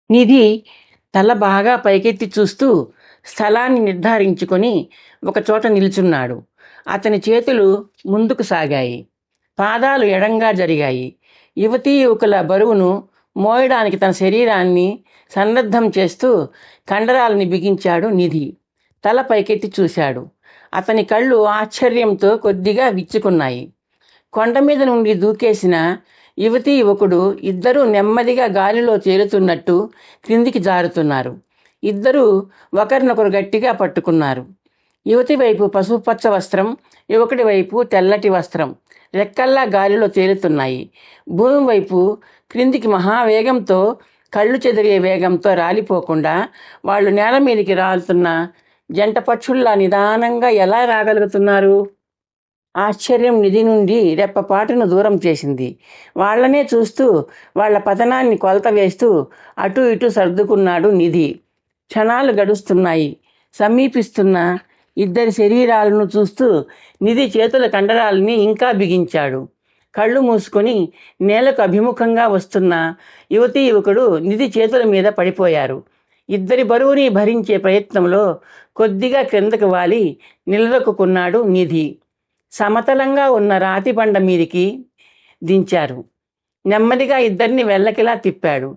నిధి తల బాగా పైకెత్తి చూస్తూ స్థలాన్ని నిర్ధారించుకొని ఒకచోట నిల్చున్నాడు. అతని చేతులు ముందుకు సాగాయి. పాదాలు ఎడంగా జరిగాయి. యువతీ యువకుల బరువును మోయడానికి తన శరీరాన్ని సన్నద్ధం చేస్తూ కండరాలని బిగించాడు నిధి. తల పైకెత్తి చూశాడు. అతని కళ్ళు ఆశ్చర్యంతో కొద్దిగా విచ్చుకున్నాయి. కొండ మీద నుండి దూకేసిన యువతీ యువకుడు ఇద్దరూ నెమ్మదిగా గాలిలో తేలుతున్నట్టు క్రిందికి జారుతున్నారు. ఇద్దరూ ఒకరినొకరు గట్టిగా పట్టుకున్నారు. యువతి వైపు పసుపు పచ్చ వస్త్రం, యువకుడి వైపు తెల్లటి వస్త్రం రెక్కల్లా గాలిలో తేలుతున్నాయి. భూమి వైపు క్రిందికి మహావేగంతో, కళ్ళు చెదిరే వేగంతో రాలిపోకుండా వాళ్ళు నేల మీదకి రాలుతున్న జంట పక్షుల్లా నిదానంగా ఎలా రాగలుగుతున్నారు? ఆశ్చర్యం నిధి నుండి రెప్పపాటును దూరం చేసింది. వాళ్లనే చూస్తూ వాళ్ల పతనాన్ని కొలత వేస్తూ అటు ఇటు సర్దుకున్నాడు నిధి. క్షణాలు గడుస్తున్నాయి. సమీపిస్తున్న ఇద్దరి శరీరాలను చూస్తూ నిధి చేతుల కండరాలని ఇంకా బిగించాడు. కళ్ళు మూసుకొని నేలకు అభిముఖంగా వస్తున్న యువతీ యువకుడు నిధి చేతుల మీద పడిపోయారు. ఇద్దరి బరువుని భరించే ప్రయత్నంలో కొద్దిగా క్రిందకు వాలి నిలదొక్కున్నాడు నిధి. సమతలంగా ఉన్న రాతి బండ మీదికి దించారు. నెమ్మదిగా ఇద్దరిని వెల్లకిలా తిప్పాడు.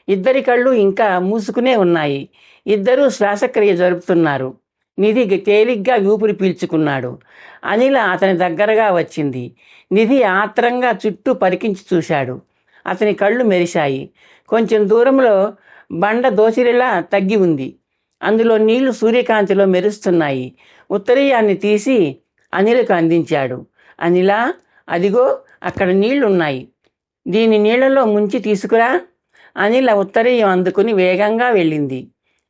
ఇద్దరి కళ్ళు ఇంకా మూసుకునే ఉన్నాయి. ఇద్దరూ శ్వాసక్రియ జరుపుతున్నారు. నిధి తేలిగ్గా ఊపిరి పీల్చుకున్నాడు. అనిల అతని దగ్గరగా వచ్చింది. నిధి ఆత్రంగా చుట్టూ పరికించి చూశాడు. అతని కళ్ళు మెరిశాయి. కొంచెం దూరంలో బండ దోసిరిలా తగ్గి ఉంది. అందులో నీళ్లు సూర్యకాంతిలో మెరుస్తున్నాయి. ఉత్తరీయాన్ని తీసి అనిలకు అందించాడు. అనిలా, అదిగో అక్కడ నీళ్లున్నాయి. దీని నీళ్లలో ముంచి తీసుకురా. అనిల ఉత్తరీయం అందుకుని వేగంగా వెళ్ళింది.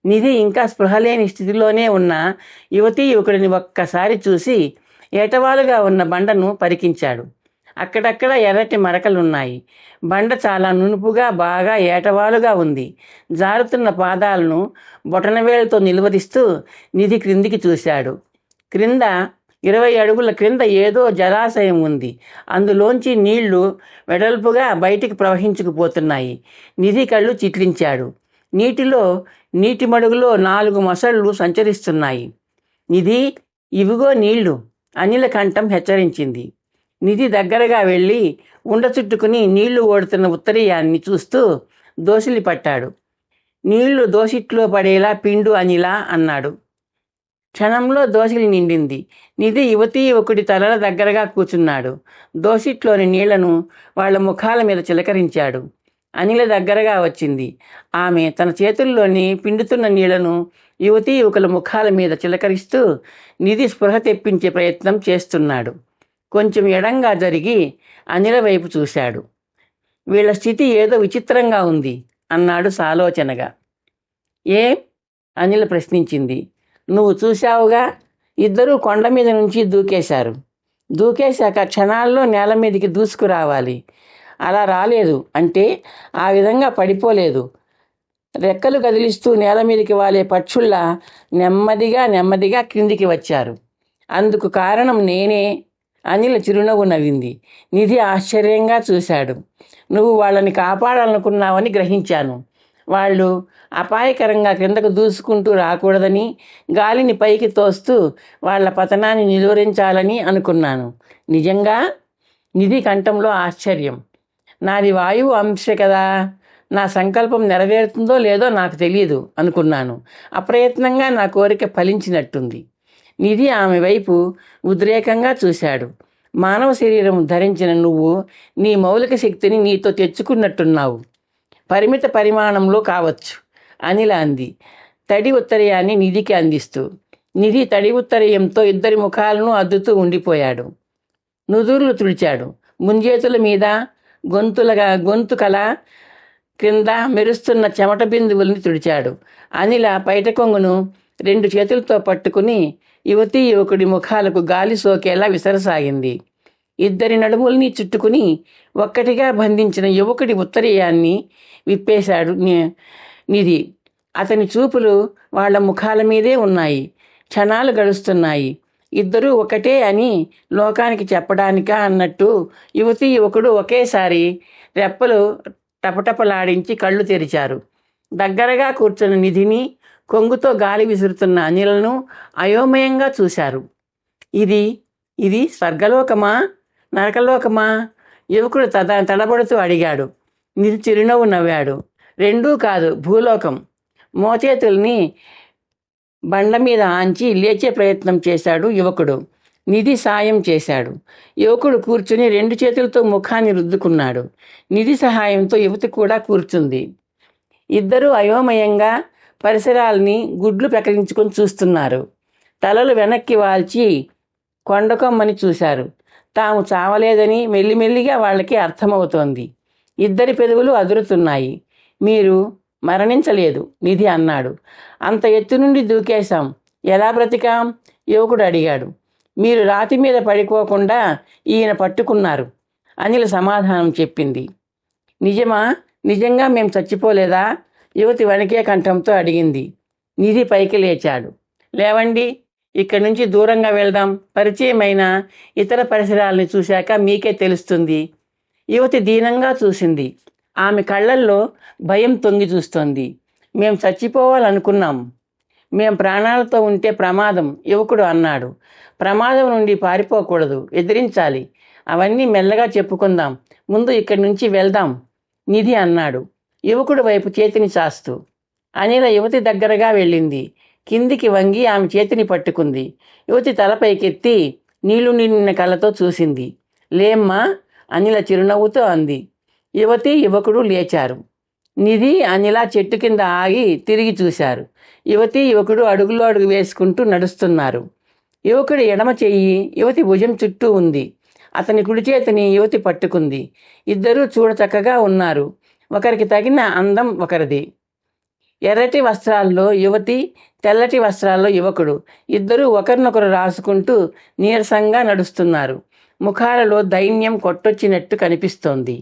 నిధి ఇంకా స్పృహలేని స్థితిలోనే ఉన్న యువతీ యువకుడిని ఒక్కసారి చూసి ఏటవాలుగా ఉన్న బండను పరికించాడు. అక్కడక్కడ ఎర్రటి మరకలున్నాయి. బండ చాలా నునుపుగా బాగా ఏటవాలుగా ఉంది. జారుతున్న పాదాలను బొటనవేలుతో నిలువరిస్తూ నిధి క్రిందికి చూశాడు. క్రింద 20 అడుగుల క్రింద ఏదో జలాశయం ఉంది. అందులోంచి నీళ్లు వెడల్పుగా బయటికి ప్రవహించుకుపోతున్నాయి. నిధి కళ్ళు చిట్లించాడు. నీటిలో నీటి మడుగులో 4 మొసళ్ళు సంచరిస్తున్నాయి. నిధి, ఇవిగో నీళ్లు, అనిల కంఠం హెచ్చరించింది. నిధి దగ్గరగా వెళ్ళి ఉండ చుట్టుకుని నీళ్లు ఓడుతున్న ఉత్తరీయాన్ని చూస్తూ దోసిలి పట్టాడు. నీళ్లు దోసిట్లో పడేలా పిండు అనిలా అన్నాడు. క్షణంలో దోసిలి నిండింది. నిధి యువతీ యువకుడి తలల దగ్గరగా కూర్చున్నాడు. దోసిట్లోని నీళ్లను వాళ్ల ముఖాల మీద చిలకరించాడు. అనిల దగ్గరగా వచ్చింది. ఆమె తన చేతుల్లోని పిండుతున్న నీళ్లను యువతీ యువకుల ముఖాల మీద చిలకరిస్తూ నిధి స్పృహ తెప్పించే ప్రయత్నం చేస్తున్నాడు. కొంచెం ఎడంగా జరిగి అనిల వైపు చూశాడు. వీళ్ల స్థితి ఏదో విచిత్రంగా ఉంది అన్నాడు సాలోచనగా. ఏం? అనిల ప్రశ్నించింది. నువ్వు చూశావుగా, ఇద్దరూ కొండ మీద నుంచి దూకేశారు. దూకేశాక క్షణాల్లో నేల మీదకి దూసుకురావాలి. అలా రాలేదు అంటే ఆ విధంగా పడిపోలేదు. రెక్కలు కదిలిస్తూ నేల మీదకి వాలే పక్షుల్లా నెమ్మదిగా నెమ్మదిగా క్రిందికి వచ్చారు. అందుకు కారణం నేనే. అనిల చిరునవ్వు నవ్వింది. నిధి ఆశ్చర్యంగా చూశాడు. నువ్వు వాళ్ళని కాపాడాలనుకున్నావని గ్రహించాను. వాళ్ళు అపాయకరంగా క్రిందకు దూసుకుంటూ రాకూడదని, గాలిని పైకి తోస్తూ వాళ్ల పతనాన్ని నిలువరించాలని అనుకున్నాను. నిజంగా? నిధి కంఠంలో ఆశ్చర్యం. నాది వాయువు అంశ కదా, నా సంకల్పం నెరవేరుతుందో లేదో నాకు తెలియదు అనుకున్నాను. అప్రయత్నంగా నా కోరిక ఫలించినట్టుంది. నిధి ఆమె వైపు ఉద్రేకంగా చూశాడు. మానవ శరీరం ధరించిన నువ్వు నీ మౌలిక శక్తిని నీతో తెచ్చుకున్నట్టున్నావు. పరిమిత పరిమాణంలో కావచ్చు, అనిల అంది, తడి ఉత్తరీయాన్ని నిధికి అందిస్తూ. నిధి తడి ఉత్తరీయంతో ఇద్దరి ముఖాలను అద్దుతూ ఉండిపోయాడు. నుదుర్లు తుడిచాడు. ముంజేతుల మీద, గొంతు కల క్రింద మెరుస్తున్న చెమట బిందువుల్ని తుడిచాడు. అనిల పైట కొంగును 2 చేతులతో పట్టుకుని యువతీ యువకుడి ముఖాలకు గాలి సోకేలా విసరసాగింది. ఇద్దరి నడుముల్ని చుట్టుకుని ఒక్కటిగా బంధించిన యువకుడి ఉత్తరీయాన్ని విప్పేశాడు నిధి. అతని చూపులు వాళ్ల ముఖాల మీదే ఉన్నాయి. క్షణాలు గడుస్తున్నాయి. ఇద్దరూ ఒకటే అని లోకానికి చెప్పడానికా అన్నట్టు యువతీ యువకుడు ఒకేసారి రెప్పలు టపటపలాడించి కళ్ళు తెరిచారు. దగ్గరగా కూర్చున్న నిధిని, కొంగుతో గాలి విసురుతున్న అనిలను అయోమయంగా చూశారు. ఇది ఇది స్వర్గలోకమా, నరకలోకమా? యువకుడు తడబడుతూ అడిగాడు. నిధి చిరునవ్వు నవ్వాడు. రెండూ కాదు, భూలోకం. మోచేతుల్ని బండ మీద ఆంచి లేచే ప్రయత్నం చేశాడు యువకుడు. నిధి సాయం చేశాడు. యువకుడు కూర్చుని 2 చేతులతో ముఖాన్ని రుద్దుకున్నాడు. నిధి సహాయంతో యువతి కూడా కూర్చుంది. ఇద్దరూ అయోమయంగా పరిసరాల్ని గుడ్లు పెకలించుకొని చూస్తున్నారు. తలలు వెనక్కి వాల్చి కొండకొమ్మని చూశారు. తాము చావలేదని మెల్లిమెల్లిగా వాళ్ళకి అర్థమవుతోంది. ఇద్దరి పెదవులు అదురుతున్నాయి. మీరు మరణించలేదు, నిధి అన్నాడు. అంత ఎత్తు నుండి దూకేశాం, ఎలా బ్రతికాం? యువకుడు అడిగాడు. మీరు రాతి మీద పడిపోకుండా ఈయన పట్టుకున్నారు, అనిల సమాధానం చెప్పింది. నిజమా? నిజంగా మేం చచ్చిపోలేదా? యువతి వణికే కంఠంతో అడిగింది. నిధి పైకి లేచాడు. లేవండి, ఇక్కడి నుంచి దూరంగా వెళ్దాం. పరిచయమైన ఇతర పరిసరాల్ని చూశాక మీకే తెలుస్తుంది. యువతి దీనంగా చూసింది. ఆమె కళ్ళల్లో భయం తొంగి చూస్తోంది. మేం చచ్చిపోవాలనుకున్నాం. మేం ప్రాణాలతో ఉంటే ప్రమాదం, యువకుడు అన్నాడు. ప్రమాదం నుండి పారిపోకూడదు, ఎదిరించాలి. అవన్నీ మెల్లగా చెప్పుకుందాం. ముందు ఇక్కడి నుంచి వెళ్దాం, నిధి అన్నాడు యువకుడు వైపు చేతిని చాస్తూ. అనిల యువతి దగ్గరగా వెళ్ళింది. కిందికి వంగి ఆమె చేతిని పట్టుకుంది. యువతి తలపైకెత్తి నీళ్లు నిండిన కళ్ళతో చూసింది. లేమ్మా, అనిల చిరునవ్వుతో అంది. యువతి యువకుడు లేచారు. నిధి అనిల చెట్టు కింద ఆగి తిరిగి చూశారు. యువతి యువకుడు అడుగులో అడుగు వేసుకుంటూ నడుస్తున్నారు. యువకుడి ఎడమ చెయ్యి యువతి భుజం చుట్టూ ఉంది. అతని కుడి చేతిని యువతి పట్టుకుంది. ఇద్దరూ చూడచక్కగా ఉన్నారు. ఒకరికి తగిన అందం ఒకరిది. ఎర్రటి వస్త్రాల్లో యువతి, తెల్లటి వస్త్రాల్లో యువకుడు. ఇద్దరూ ఒకరినొకరు రాసుకుంటూ నీరసంగా నడుస్తున్నారు. ముఖాలలో దైన్యం కొట్టొచ్చినట్టు కనిపిస్తోంది.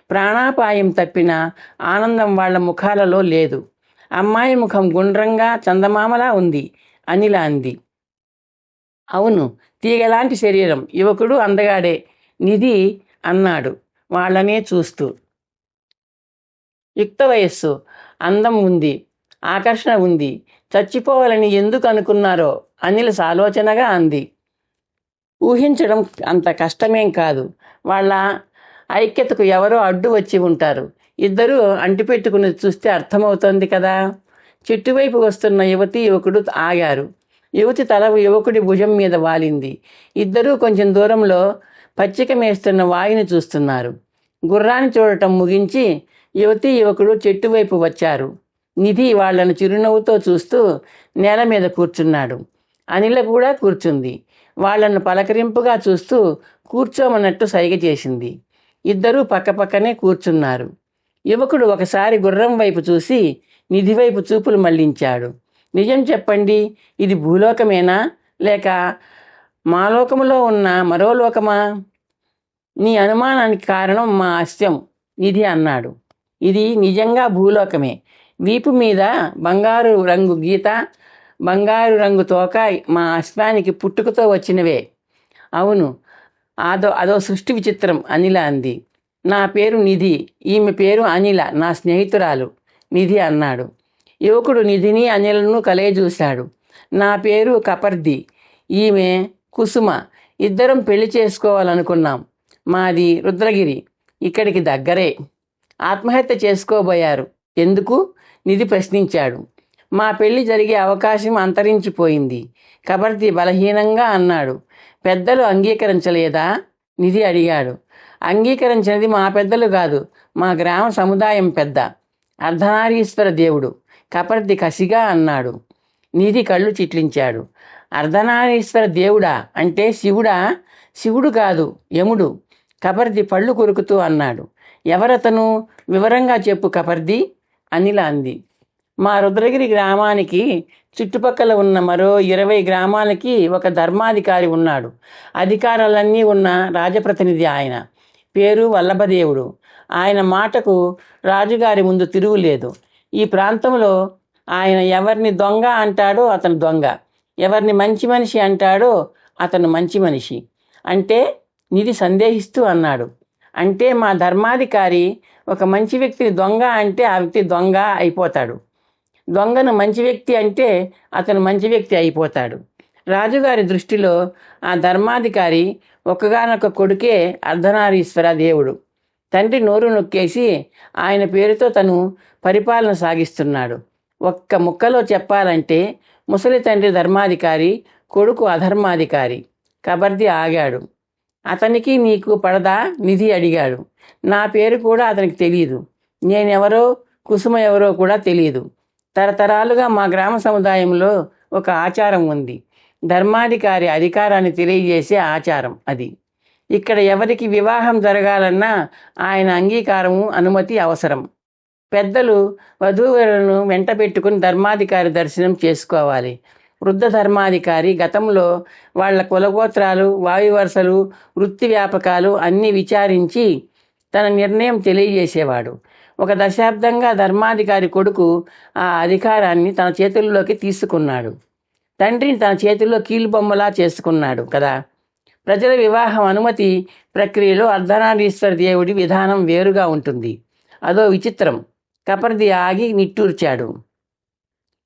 ప్రాణాపాయం తప్పిన ఆనందం వాళ్ల ముఖాలలో లేదు. అమ్మాయి ముఖం గుండ్రంగా చందమామలా ఉంది, అనిల అంది. అవును, తీగలాంటి శరీరం. యువకుడు అందగాడే, నిధి అన్నాడు వాళ్ళనే చూస్తూ. యుక్త వయస్సు, అందం ఉంది, ఆకర్షణ ఉంది. చచ్చిపోవాలని ఎందుకు అనుకున్నారో అనిల సాలోచనగా అంది. ఊహించడం అంత కష్టమేం కాదు. వాళ్ళ ఐక్యతకు ఎవరో అడ్డు వచ్చి ఉంటారు. ఇద్దరూ అంటిపెట్టుకుని చూస్తే అర్థమవుతోంది కదా. చెట్టువైపు వస్తున్న యువతి యువకుడు ఆగారు. యువతి తల యువకుడి భుజం మీద వాలింది. ఇద్దరూ కొంచెం దూరంలో పచ్చిక మేస్తున్న వాయుని చూస్తున్నారు. గుర్రాన్ని చూడటం ముగించి యువతి యువకుడు చెట్టు వైపు వచ్చారు. నిధి వాళ్లను చిరునవ్వుతో చూస్తూ నేల మీద కూర్చున్నాడు. అనిల కూడా కూర్చుంది. వాళ్లను పలకరింపుగా చూస్తూ కూర్చోమన్నట్టు సైగ చేసింది. ఇద్దరూ పక్కపక్కనే కూర్చున్నారు. యువకుడు ఒకసారి గుర్రం వైపు చూసి నిధి వైపు చూపులు మళ్లించాడు. నిజం చెప్పండి, ఇది భూలోకమేనా లేక మాలోకములో ఉన్న మరో లోకమా? నీ అనుమానానికి కారణం మా అశ్వం, నిధి అన్నాడు. ఇది నిజంగా భూలోకమే. వీపు మీద బంగారు రంగు గీత, బంగారు రంగు తోక మా అశ్వానికి పుట్టుకతో వచ్చినవే. అవును, అదో సృష్టి విచిత్రం, అనిల అంది. నా పేరు నిధి, ఈమె పేరు అనిల, నా స్నేహితురాలు, నిధి అన్నాడు. యువకుడు నిధిని అనిలను కలయజూశాడు. నా పేరు కపర్ది, ఈమె కుసుమ. ఇద్దరం పెళ్లి చేసుకోవాలనుకున్నాం. మాది రుద్రగిరి, ఇక్కడికి దగ్గరే. ఆత్మహత్య చేసుకోబోయారు. ఎందుకు? నిధి ప్రశ్నించాడు. మా పెళ్లి జరిగే అవకాశం అంతరించిపోయింది, కపర్ది బలహీనంగా అన్నాడు. పెద్దలు అంగీకరించలేదా? నిధి అడిగాడు. అంగీకరించినది మా పెద్దలు కాదు, మా గ్రామ సముదాయం పెద్ద, అర్ధనారీశ్వర దేవుడు, కపర్ది కసిగా అన్నాడు. నిధి కళ్ళు చిట్లించాడు. అర్ధనారీశ్వర దేవుడా అంటే శివుడా? శివుడు కాదు, యముడు, కపర్ది పళ్ళు కొరుకుతూ అన్నాడు. ఎవరతను? వివరంగా చెప్పు కపర్ది, అనిల అంది. మా రుద్రగిరి గ్రామానికి చుట్టుపక్కల ఉన్న మరో 20 గ్రామాలకి ఒక ధర్మాధికారి ఉన్నాడు. అధికారాలన్నీ ఉన్న రాజప్రతినిధి ఆయన. పేరు వల్లభదేవుడు. ఆయన మాటకు రాజుగారి ముందు తిరుగులేదు. ఈ ప్రాంతంలో ఆయన ఎవరిని దొంగ అంటాడో అతను దొంగ, ఎవరిని మంచి మనిషి అంటాడో అతను మంచి మనిషి. అంటే? నిధి సందేహిస్తూ అన్నాడు. అంటే మా ధర్మాధికారి ఒక మంచి వ్యక్తిని దొంగ అంటే ఆ వ్యక్తి దొంగ అయిపోతాడు. దొంగను మంచి వ్యక్తి అంటే అతను మంచి వ్యక్తి అయిపోతాడు. రాజుగారి దృష్టిలో ఆ ధర్మాధికారి ఒక్కగానొక్క కొడుకే అర్ధనారీశ్వర దేవుడు. తండ్రి నోరు నొక్కేసి ఆయన పేరుతో తను పరిపాలన సాగిస్తున్నాడు. ఒక్క ముక్కలో చెప్పాలంటే ముసలి తండ్రి ధర్మాధికారి, కొడుకు అధర్మాధికారి. కబర్ది ఆగాడు. అతనికి నీకు పడదా నిధి అడిగాడు. నా పేరు కూడా అతనికి తెలియదు. నేనెవరో కుసుమ ఎవరో కూడా తెలియదు. తరతరాలుగా మా గ్రామ సముదాయంలో ఒక ఆచారం ఉంది. ధర్మాధికారి అధికారాన్ని తెలియజేసే ఆచారం అది. ఇక్కడ ఎవరికి వివాహం జరగాలన్నా ఆయన అంగీకారము, అనుమతి అవసరం. పెద్దలు వధూవరులను వెంట పెట్టుకుని ధర్మాధికారి దర్శనం చేసుకోవాలి. వృద్ధ ధర్మాధికారి గతంలో వాళ్ల కులగోత్రాలు, వాయువరుసలు, వృత్తి వ్యాపకాలు అన్నీ విచారించి తన నిర్ణయం తెలియజేసేవాడు. ఒక దశాబ్దంగా ధర్మాధికారి కొడుకు ఆ అధికారాన్ని తన చేతుల్లోకి తీసుకున్నాడు. తండ్రిని తన చేతుల్లో కీలుబొమ్మలా చేసుకున్నాడు కదా. ప్రజల వివాహం అనుమతి ప్రక్రియలో అర్ధనారీశ్వర దేవుడి విధానం వేరుగా ఉంటుంది. అదో విచిత్రం. కపర్ది ఆగి నిట్టూర్చాడు.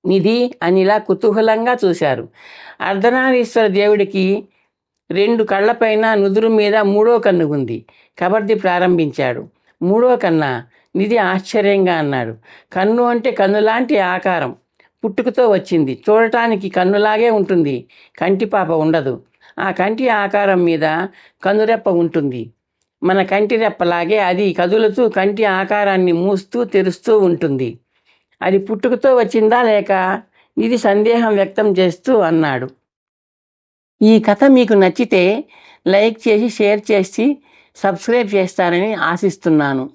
నిధి అనిలా కుతూహలంగా చూశారు. అర్ధనారీశ్వర దేవుడికి 2 కళ్ళపైన నుదురు మీద 3వ కన్ను ఉంది. కబర్ది ప్రారంభించాడు. 3వ కన్నా? నిధి ఆశ్చర్యంగా అన్నాడు. కన్ను అంటే కన్నులాంటి ఆకారం, పుట్టుకతో వచ్చింది. చూడటానికి కన్నులాగే ఉంటుంది, కంటిపాప ఉండదు. ఆ కంటి ఆకారం మీద కన్నురెప్ప ఉంటుంది. మన కంటి రెప్పలాగే అది కదులుతూ కంటి ఆకారాన్ని మూస్తూ తెరుస్తూ ఉంటుంది. అది పుట్టుకతో వచ్చిందా లేక? నిధి సందేహం వ్యక్తం చేస్తూ అన్నాడు. ఈ కథ మీకు నచ్చితే లైక్ చేసి, షేర్ చేసి, సబ్స్క్రైబ్ చేస్తారని ఆశిస్తున్నాను.